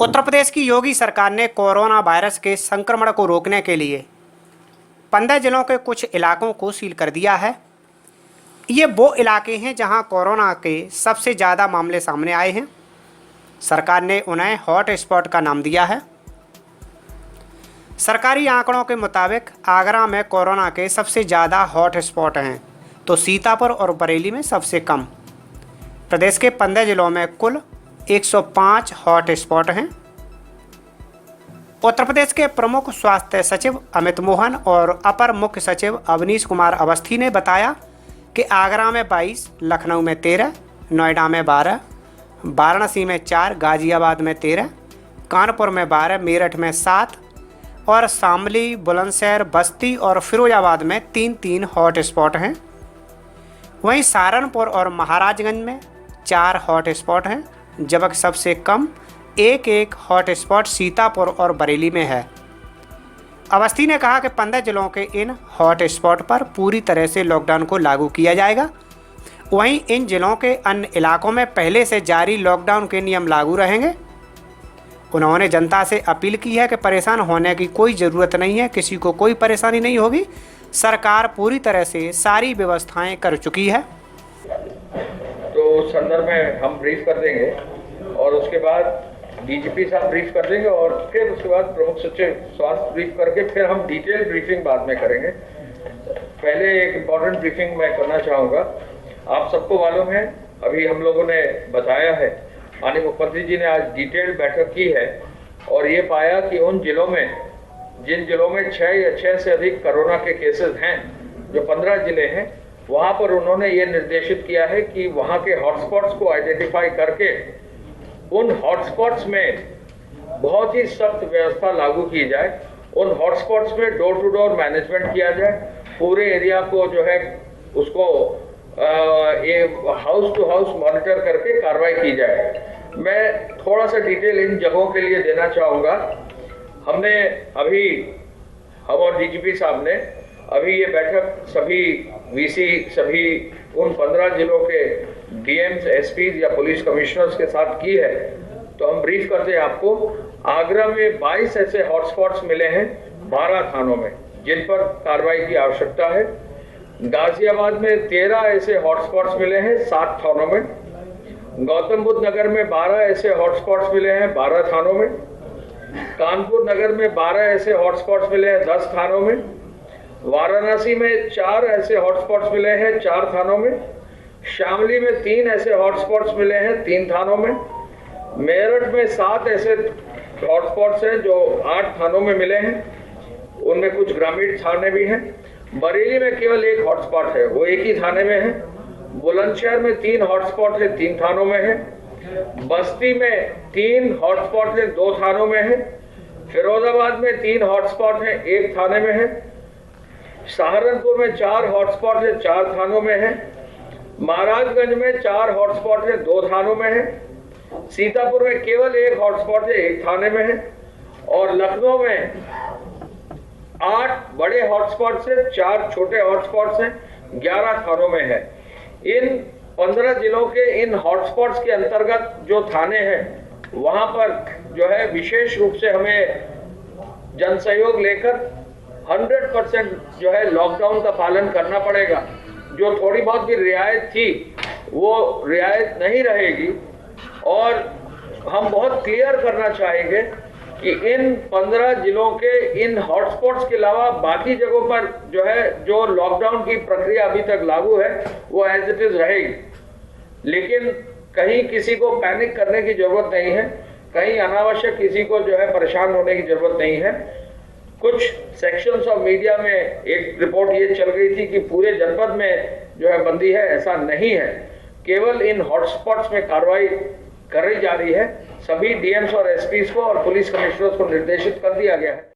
उत्तर प्रदेश की योगी सरकार ने कोरोना वायरस के संक्रमण को रोकने के लिए 15 जिलों के कुछ इलाकों को सील कर दिया है। ये वो इलाके हैं जहां कोरोना के सबसे ज़्यादा मामले सामने आए हैं। सरकार ने उन्हें हॉट स्पॉट का नाम दिया है। सरकारी आंकड़ों के मुताबिक आगरा में कोरोना के सबसे ज़्यादा हॉट स्पॉट हैं, तो सीतापुर और बरेली में सबसे कम। प्रदेश के 15 जिलों में कुल 105 हॉट स्पॉट हैं। उत्तर प्रदेश के प्रमुख स्वास्थ्य सचिव अमित मोहन और अपर मुख्य सचिव अवनीश कुमार अवस्थी ने बताया कि आगरा में 22, लखनऊ में 13, नोएडा में 12, वाराणसी में 4, गाजियाबाद में 13, कानपुर में 12, मेरठ में 7 और शामली, बुलंदशहर, बस्ती और फिरोजाबाद में 3-3 हॉट स्पॉट हैं। वहीं सहारनपुर और महाराजगंज में 4 हॉट स्पॉट हैं, जबकि सबसे कम 1-1 हॉट स्पॉट सीतापुर और बरेली में है। अवस्थी ने कहा कि 15 जिलों के इन हॉट स्पॉट पर पूरी तरह से लॉकडाउन को लागू किया जाएगा। वहीं इन जिलों के अन्य इलाकों में पहले से जारी लॉकडाउन के नियम लागू रहेंगे। उन्होंने जनता से अपील की है कि परेशान होने की कोई ज़रूरत नहीं है, किसी को कोई परेशानी नहीं होगी। सरकार पूरी तरह से सारी व्यवस्थाएं कर चुकी है। तो उस संदर्भ में हम ब्रीफ कर देंगे और उसके बाद डीजीपी साहब ब्रीफ कर देंगे और फिर उसके बाद प्रमुख सचिव स्वास्थ्य ब्रीफ करके फिर हम डिटेल ब्रीफिंग बाद में करेंगे। पहले एक इम्पॉर्टेंट ब्रीफिंग मैं करना चाहूँगा। आप सबको मालूम है, अभी हम लोगों ने बताया है, माननीय मुख्यमंत्री जी ने आज डिटेल्ड बैठक की है और ये पाया कि उन जिलों में जिन जिलों में 6 या 6 से अधिक कोरोना के केसेस हैं, जो 15 जिले हैं, वहाँ पर उन्होंने ये निर्देशित किया है कि वहाँ के हॉटस्पॉट्स को आइडेंटिफाई करके उन हॉटस्पॉट्स में बहुत ही सख्त व्यवस्था लागू की जाए। उन हॉटस्पॉट्स में डोर टू डोर मैनेजमेंट किया जाए। पूरे एरिया को जो है उसको ये हाउस टू हाउस मॉनिटर करके कार्रवाई की जाए। मैं थोड़ा सा डिटेल इन जगहों के लिए देना चाहूँगा। हम और डीजीपी साहब ने अभी ये बैठक सभी वीसी, सभी उन 15 जिलों के डीएम्स, एसपीज या पुलिस कमिश्नर्स के साथ की है। तो हम ब्रीफ करते हैं आपको। आगरा में 22 ऐसे हॉटस्पॉट्स मिले हैं 12 थानों में, जिन पर कार्रवाई की आवश्यकता है। गाजियाबाद में 13 ऐसे हॉटस्पॉट्स मिले हैं 7 थानों में। गौतम बुद्ध नगर में 12 ऐसे हॉटस्पॉट्स मिले हैं 12 थानों में। कानपुर नगर में 12 ऐसे हॉटस्पॉट्स मिले हैं 10 थानों में। वाराणसी में 4 ऐसे हॉटस्पॉट्स मिले हैं 4 थानों में। शामली में 3 ऐसे हॉटस्पॉट्स मिले हैं 3 थानों में। मेरठ में 7 ऐसे हॉटस्पॉट्स हैं जो 8 थानों में मिले हैं, उनमें कुछ ग्रामीण थाने भी हैं। बरेली में केवल 1 हॉटस्पॉट है, वो एक ही थाने में है। बुलंदशहर में 3 हॉटस्पॉट है, 3 थानों में है। बस्ती में 3 हॉटस्पॉट है, 2 थानों में है। फिरोजाबाद में 3 हॉटस्पॉट है, 1 थाने में है। सहारनपुर में 4 हॉटस्पॉट है, 4 थानों में है। महाराजगंज में 4 हॉटस्पॉट है, 2 थानों में है। सीतापुर में केवल 1 हॉटस्पॉट है, 1 थाने में है। और लखनऊ में 8 बड़े हॉटस्पॉट्स हैं, 4 छोटे हॉटस्पॉट्स हैं, 11 थानों में है। इन 15 जिलों के इन हॉटस्पॉट्स के अंतर्गत जो थाने हैं, वहां पर जो है विशेष रूप से हमें जन सहयोग लेकर 100% जो है लॉकडाउन का पालन करना पड़ेगा। जो थोड़ी बहुत भी रियायत थी वो रियायत नहीं रहेगी। और हम बहुत क्लियर करना चाहेंगे कि इन 15 जिलों के इन हॉटस्पॉट्स के अलावा बाकी जगहों पर जो है जो लॉकडाउन की प्रक्रिया अभी तक लागू है वो एज इट इज रहेगी। लेकिन कहीं किसी को पैनिक करने की जरूरत नहीं है, कहीं अनावश्यक किसी को जो है परेशान होने की जरूरत नहीं है। कुछ सेक्शंस ऑफ मीडिया में एक रिपोर्ट ये चल गई थी कि पूरे जनपद में जो है बंदी है, ऐसा नहीं है। केवल इन हॉटस्पॉट्स में कार्रवाई करी जा रही है। सभी डीएम्स और एसपीज को और पुलिस कमिश्नर्स को निर्देशित कर दिया गया है।